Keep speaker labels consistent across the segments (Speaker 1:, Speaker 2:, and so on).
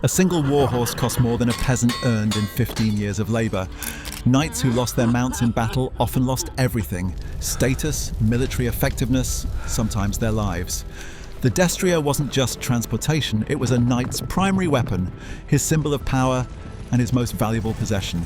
Speaker 1: A single warhorse cost more than a peasant earned in 15 years of labor. Knights who lost their mounts in battle often lost everything: status, military effectiveness, sometimes their lives. The destrier wasn't just transportation, it was a knight's primary weapon, his symbol of power, and his most valuable possession.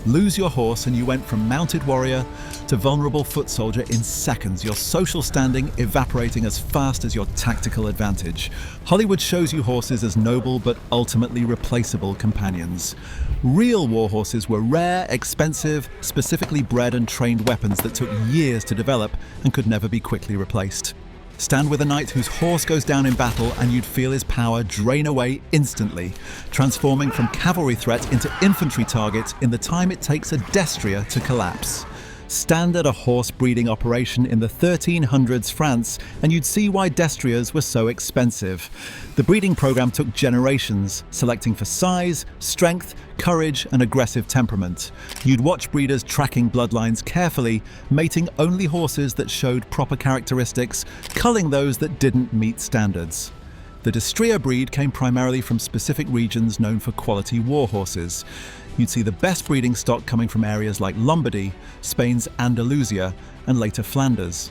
Speaker 1: Lose your horse and you went from mounted warrior to vulnerable foot soldier in seconds, your social standing evaporating as fast as your tactical advantage. Hollywood shows you horses as noble but ultimately replaceable companions. Real war horses were rare, expensive, specifically bred and trained weapons that took years to develop and could never be quickly replaced. Stand with a knight whose horse goes down in battle and you'd feel his power drain away instantly, transforming from cavalry threat into infantry target in the time it takes a destrier to collapse. Stand at a horse breeding operation in the 1300s France and you'd see why destriers were so expensive. The breeding program took generations, selecting for size, strength, courage and aggressive temperament. You'd watch breeders tracking bloodlines carefully, mating only horses that showed proper characteristics, culling those that didn't meet standards. The Destrier breed came primarily from specific regions known for quality war horses. You'd see the best breeding stock coming from areas like Lombardy, Spain's Andalusia, and later Flanders.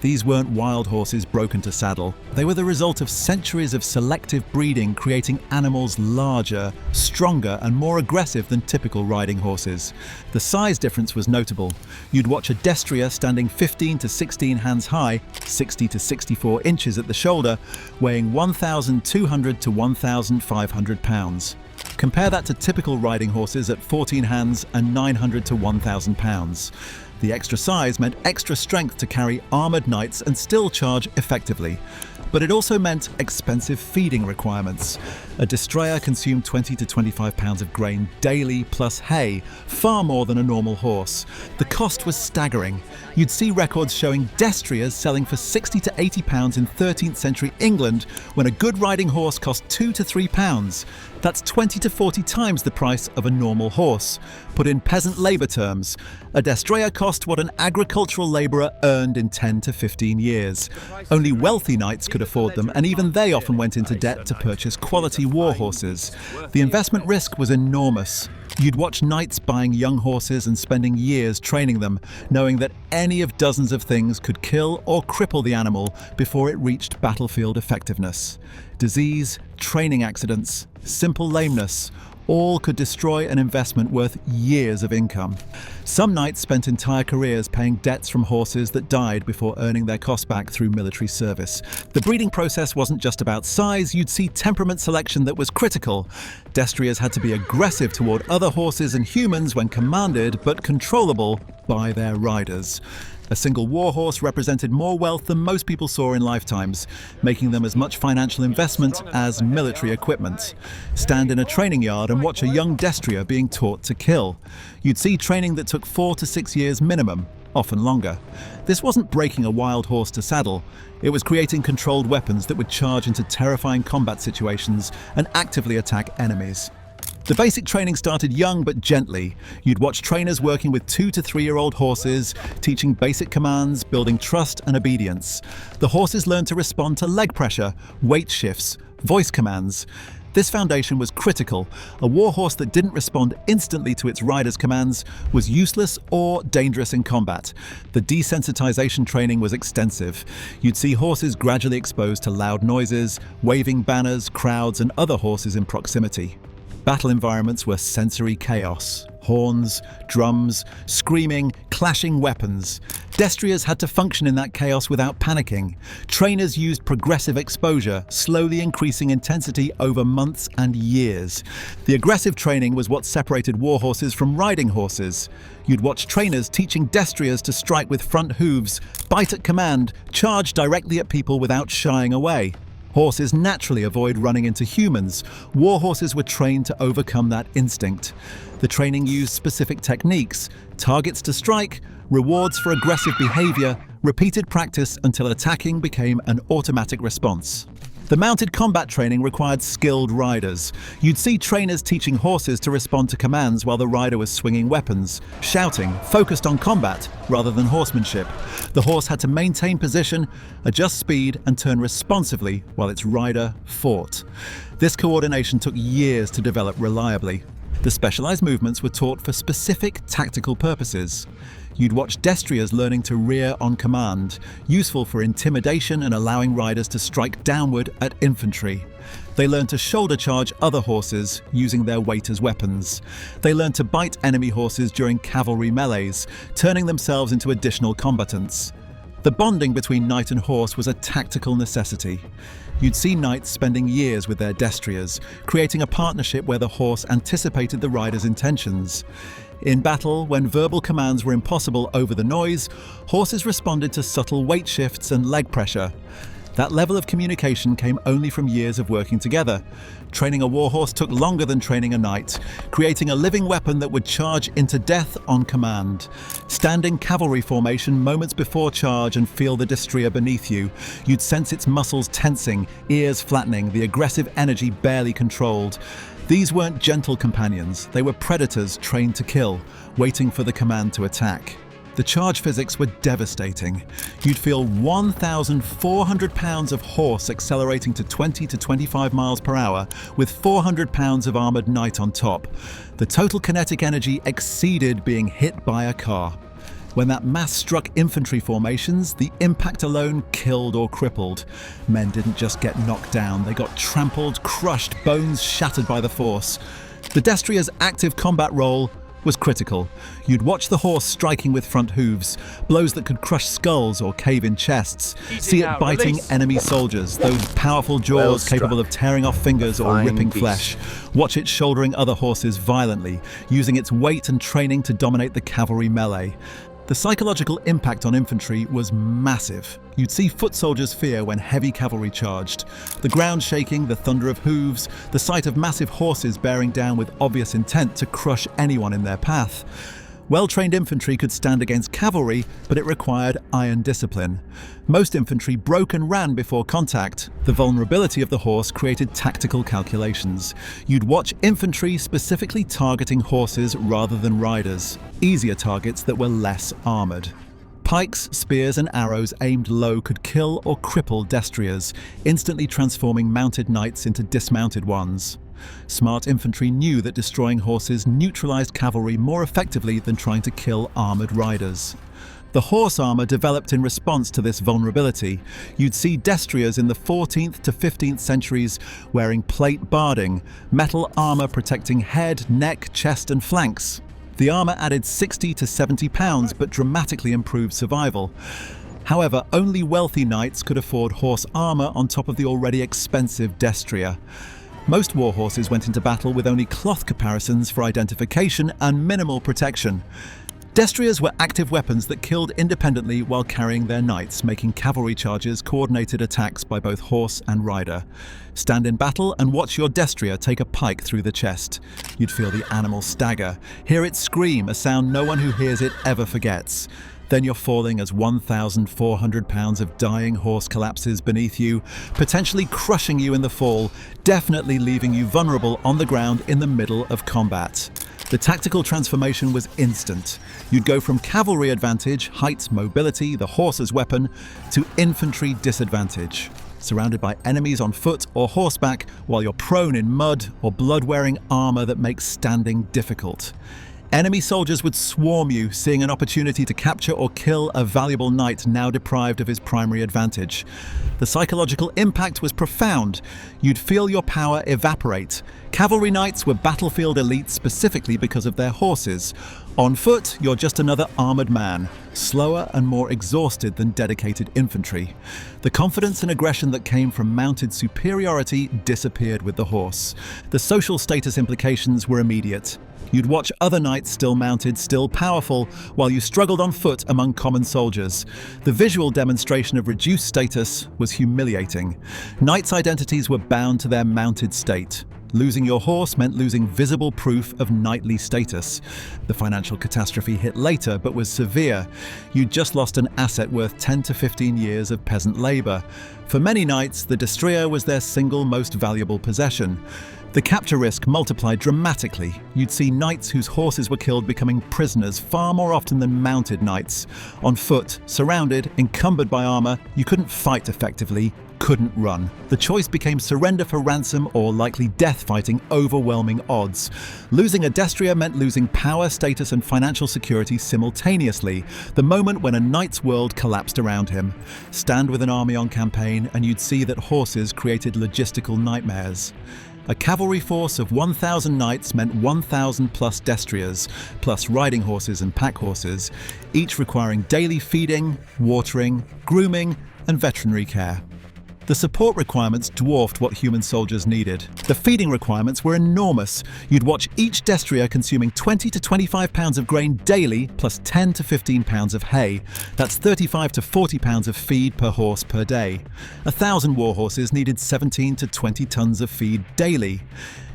Speaker 1: These weren't wild horses broken to saddle. They were the result of centuries of selective breeding, creating animals larger, stronger, and more aggressive than typical riding horses. The size difference was notable. You'd watch a destrier standing 15 to 16 hands high, 60 to 64 inches at the shoulder, weighing 1,200 to 1,500 pounds. Compare that to typical riding horses at 14 hands and 900 to 1,000 pounds. The extra size meant extra strength to carry armoured knights and still charge effectively. But it also meant expensive feeding requirements. A destrier consumed 20 to 25 pounds of grain daily plus hay, far more than a normal horse. The cost was staggering. You'd see records showing destriers selling for 60 to 80 pounds in 13th century England when a good riding horse cost 2 to 3 pounds. That's 20 to 40 times the price of a normal horse. Put in peasant labour terms, a destrier cost what an agricultural labourer earned in 10 to 15 years. Only wealthy knights could afford them, and even they often went into debt to purchase quality war horses. The investment risk was enormous. You'd watch knights buying young horses and spending years training them, knowing that any of dozens of things could kill or cripple the animal before it reached battlefield effectiveness. Disease, training accidents, simple lameness, all could destroy an investment worth years of income. Some knights spent entire careers paying debts from horses that died before earning their cost back through military service. The breeding process wasn't just about size, you'd see temperament selection that was critical. Destriers had to be aggressive toward other horses and humans when commanded, but controllable by their riders. A single warhorse represented more wealth than most people saw in lifetimes, making them as much financial investment as military equipment. Stand in a training yard and watch a young destrier being taught to kill. You'd see training that took 4 to 6 years minimum, often longer. This wasn't breaking a wild horse to saddle. It was creating controlled weapons that would charge into terrifying combat situations and actively attack enemies. The basic training started young but gently. You'd watch trainers working with 2 to 3-year-old horses, teaching basic commands, building trust and obedience. The horses learned to respond to leg pressure, weight shifts, voice commands. This foundation was critical. A warhorse that didn't respond instantly to its rider's commands was useless or dangerous in combat. The desensitization training was extensive. You'd see horses gradually exposed to loud noises, waving banners, crowds, and other horses in proximity. Battle environments were sensory chaos. Horns, drums, screaming, clashing weapons. Destriers had to function in that chaos without panicking. Trainers used progressive exposure, slowly increasing intensity over months and years. The aggressive training was what separated warhorses from riding horses. You'd watch trainers teaching destriers to strike with front hooves, bite at command, charge directly at people without shying away. Horses naturally avoid running into humans. War horses were trained to overcome that instinct. The training used specific techniques, targets to strike, rewards for aggressive behavior, repeated practice until attacking became an automatic response. The mounted combat training required skilled riders. You'd see trainers teaching horses to respond to commands while the rider was swinging weapons, shouting, focused on combat rather than horsemanship. The horse had to maintain position, adjust speed, and turn responsively while its rider fought. This coordination took years to develop reliably. The specialized movements were taught for specific tactical purposes. You'd watch destriers learning to rear on command, useful for intimidation and allowing riders to strike downward at infantry. They learned to shoulder charge other horses, using their weight as weapons. They learned to bite enemy horses during cavalry melees, turning themselves into additional combatants. The bonding between knight and horse was a tactical necessity. You'd see knights spending years with their destriers, creating a partnership where the horse anticipated the rider's intentions. In battle, when verbal commands were impossible over the noise, horses responded to subtle weight shifts and leg pressure. That level of communication came only from years of working together. Training a warhorse took longer than training a knight, creating a living weapon that would charge into death on command. Stand in cavalry formation moments before charge and feel the destrier beneath you. You'd sense its muscles tensing, ears flattening, the aggressive energy barely controlled. These weren't gentle companions, they were predators trained to kill, waiting for the command to attack. The charge physics were devastating. You'd feel 1,400 pounds of horse accelerating to 20 to 25 miles per hour with 400 pounds of armored knight on top. The total kinetic energy exceeded being hit by a car. When that mass struck infantry formations, the impact alone killed or crippled. Men didn't just get knocked down, they got trampled, crushed, bones shattered by the force. The destrier's active combat role was critical. You'd watch the horse striking with front hooves, blows that could crush skulls or cave in chests. See it biting enemy soldiers, those powerful jaws capable of tearing off fingers or ripping flesh. Watch it shouldering other horses violently, using its weight and training to dominate the cavalry melee. The psychological impact on infantry was massive. You'd see foot soldiers fear when heavy cavalry charged. The ground shaking, the thunder of hooves, the sight of massive horses bearing down with obvious intent to crush anyone in their path. Well-trained infantry could stand against cavalry, but it required iron discipline. Most infantry broke and ran before contact. The vulnerability of the horse created tactical calculations. You'd watch infantry specifically targeting horses rather than riders, easier targets that were less armored. Pikes, spears and arrows aimed low could kill or cripple destriers, instantly transforming mounted knights into dismounted ones. Smart infantry knew that destroying horses neutralized cavalry more effectively than trying to kill armored riders. The horse armor developed in response to this vulnerability. You'd see destriers in the 14th to 15th centuries wearing plate barding, metal armor protecting head, neck, chest and flanks. The armor added 60 to 70 pounds but dramatically improved survival. However, only wealthy knights could afford horse armor on top of the already expensive destrier. Most warhorses went into battle with only cloth caparisons for identification and minimal protection. Destriers were active weapons that killed independently while carrying their knights, making cavalry charges coordinated attacks by both horse and rider. Stand in battle and watch your destrier take a pike through the chest. You'd feel the animal stagger, hear it scream, a sound no one who hears it ever forgets. Then you're falling as 1,400 pounds of dying horse collapses beneath you, potentially crushing you in the fall, definitely leaving you vulnerable on the ground in the middle of combat. The tactical transformation was instant. You'd go from cavalry advantage, height, mobility, the horse's weapon, to infantry disadvantage. Surrounded by enemies on foot or horseback, while you're prone in mud or blood-wearing armor that makes standing difficult. Enemy soldiers would swarm you, seeing an opportunity to capture or kill a valuable knight now deprived of his primary advantage. The psychological impact was profound. You'd feel your power evaporate. Cavalry knights were battlefield elite specifically because of their horses. On foot, you're just another armored man, slower and more exhausted than dedicated infantry. The confidence and aggression that came from mounted superiority disappeared with the horse. The social status implications were immediate. You'd watch other knights still mounted, still powerful, while you struggled on foot among common soldiers. The visual demonstration of reduced status was humiliating. Knights' identities were bound to their mounted state. Losing your horse meant losing visible proof of knightly status. The financial catastrophe hit later, but was severe. You'd just lost an asset worth 10 to 15 years of peasant labour. For many knights, the destrier was their single most valuable possession. The capture risk multiplied dramatically. You'd see knights whose horses were killed becoming prisoners far more often than mounted knights. On foot, surrounded, encumbered by armour, you couldn't fight effectively, couldn't run. The choice became surrender for ransom or likely death, fighting overwhelming odds. Losing a destrier meant losing power, status and financial security simultaneously, the moment when a knight's world collapsed around him. Stand with an army on campaign and you'd see that horses created logistical nightmares. A cavalry force of 1,000 knights meant 1,000 plus destriers, plus riding horses and pack horses, each requiring daily feeding, watering, grooming and veterinary care. The support requirements dwarfed what human soldiers needed. The feeding requirements were enormous. You'd watch each destrier consuming 20 to 25 pounds of grain daily, plus 10 to 15 pounds of hay. That's 35 to 40 pounds of feed per horse per day. 1,000 warhorses needed 17 to 20 tons of feed daily.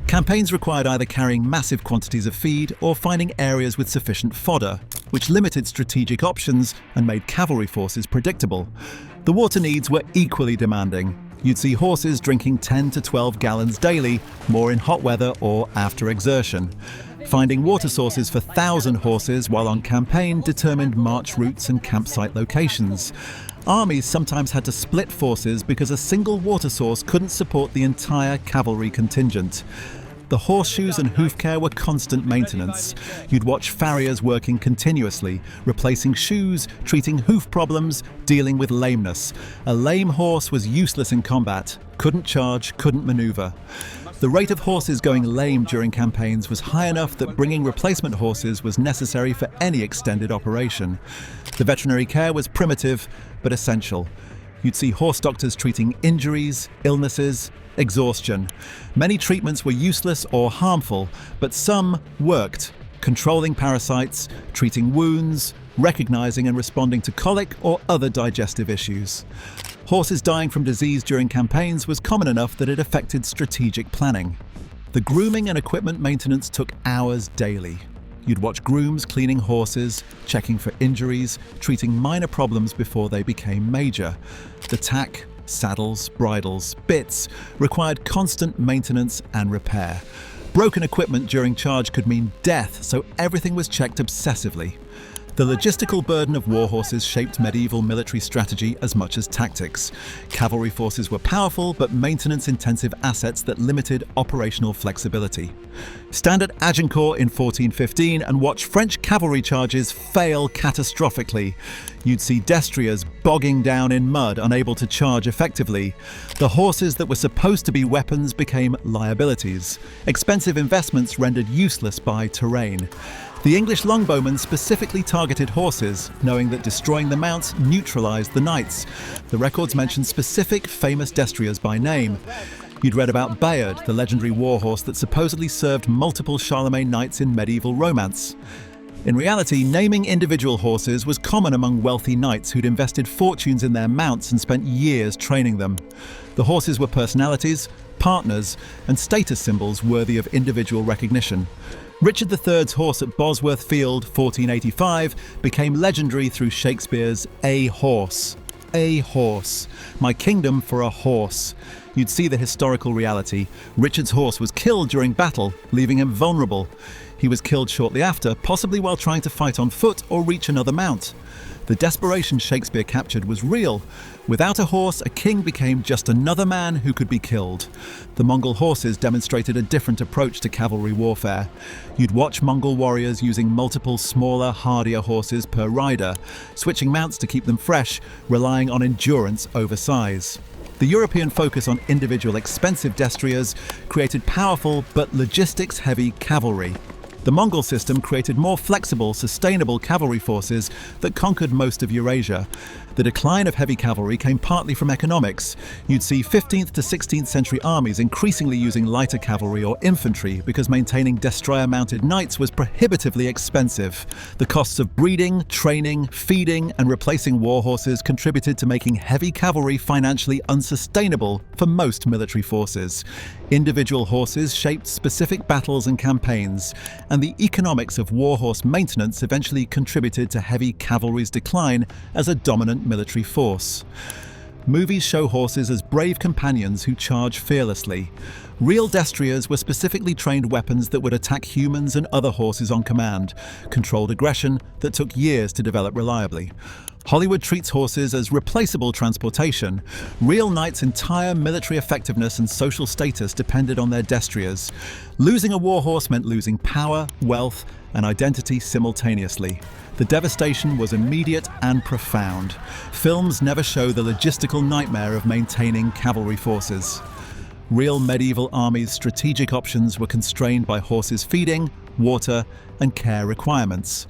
Speaker 1: Campaigns required either carrying massive quantities of feed or finding areas with sufficient fodder, which limited strategic options and made cavalry forces predictable. The water needs were equally demanding. You'd see horses drinking 10 to 12 gallons daily, more in hot weather or after exertion. Finding water sources for 1,000 horses while on campaign determined march routes and campsite locations. Armies sometimes had to split forces because a single water source couldn't support the entire cavalry contingent. The horseshoes and hoof care were constant maintenance. You'd watch farriers working continuously, replacing shoes, treating hoof problems, dealing with lameness. A lame horse was useless in combat, couldn't charge, couldn't maneuver. The rate of horses going lame during campaigns was high enough that bringing replacement horses was necessary for any extended operation. The veterinary care was primitive but essential. You'd see horse doctors treating injuries, illnesses, exhaustion. Many treatments were useless or harmful, but some worked, controlling parasites, treating wounds, recognizing and responding to colic or other digestive issues. Horses dying from disease during campaigns was common enough that it affected strategic planning. The grooming and equipment maintenance took hours daily. You'd watch grooms cleaning horses, checking for injuries, treating minor problems before they became major. The tack, saddles, bridles, bits required constant maintenance and repair. Broken equipment during charge could mean death, so everything was checked obsessively. The logistical burden of warhorses shaped medieval military strategy as much as tactics. Cavalry forces were powerful but maintenance-intensive assets that limited operational flexibility. Stand at Agincourt in 1415 and watch French cavalry charges fail catastrophically. You'd see destriers bogging down in mud, unable to charge effectively. The horses that were supposed to be weapons became liabilities. Expensive investments rendered useless by terrain. The English longbowmen specifically targeted horses, knowing that destroying the mounts neutralized the knights. The records mention specific famous destriers by name. You'd read about Bayard, the legendary warhorse that supposedly served multiple Charlemagne knights in medieval romance. In reality, naming individual horses was common among wealthy knights who'd invested fortunes in their mounts and spent years training them. The horses were personalities, partners, and status symbols worthy of individual recognition. Richard III's horse at Bosworth Field, 1485, became legendary through Shakespeare's A Horse. A horse. My kingdom for a horse. You'd see the historical reality. Richard's horse was killed during battle, leaving him vulnerable. He was killed shortly after, possibly while trying to fight on foot or reach another mount. The desperation Shakespeare captured was real. Without a horse, a king became just another man who could be killed. The Mongol horses demonstrated a different approach to cavalry warfare. You'd watch Mongol warriors using multiple smaller, hardier horses per rider, switching mounts to keep them fresh, relying on endurance over size. The European focus on individual expensive destriers created powerful but logistics-heavy cavalry. The Mongol system created more flexible, sustainable cavalry forces that conquered most of Eurasia. The decline of heavy cavalry came partly from economics. You'd see 15th to 16th century armies increasingly using lighter cavalry or infantry because maintaining destrier-mounted knights was prohibitively expensive. The costs of breeding, training, feeding, and replacing warhorses contributed to making heavy cavalry financially unsustainable for most military forces. Individual horses shaped specific battles and campaigns, and the economics of warhorse maintenance eventually contributed to heavy cavalry's decline as a dominant military force. Movies show horses as brave companions who charge fearlessly. Real destriers were specifically trained weapons that would attack humans and other horses on command, controlled aggression that took years to develop reliably. Hollywood treats horses as replaceable transportation. Real knights' entire military effectiveness and social status depended on their destriers. Losing a warhorse meant losing power, wealth, and identity simultaneously. The devastation was immediate and profound. Films never show the logistical nightmare of maintaining cavalry forces. Real medieval armies' strategic options were constrained by horses' feeding, water, and care requirements.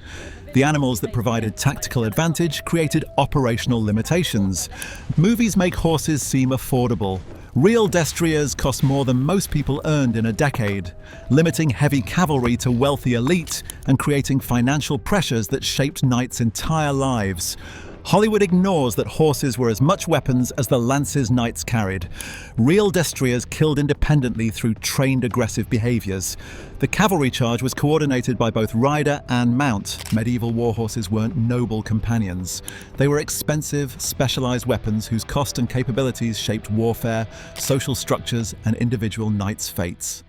Speaker 1: The animals that provided tactical advantage created operational limitations. Movies make horses seem affordable. Real destriers cost more than most people earned in a decade, limiting heavy cavalry to wealthy elite and creating financial pressures that shaped knights' entire lives. Hollywood ignores that horses were as much weapons as the lances knights carried. Real destriers killed independently through trained aggressive behaviors. The cavalry charge was coordinated by both rider and mount. Medieval warhorses weren't noble companions. They were expensive, specialized weapons whose cost and capabilities shaped warfare, social structures, and individual knights' fates.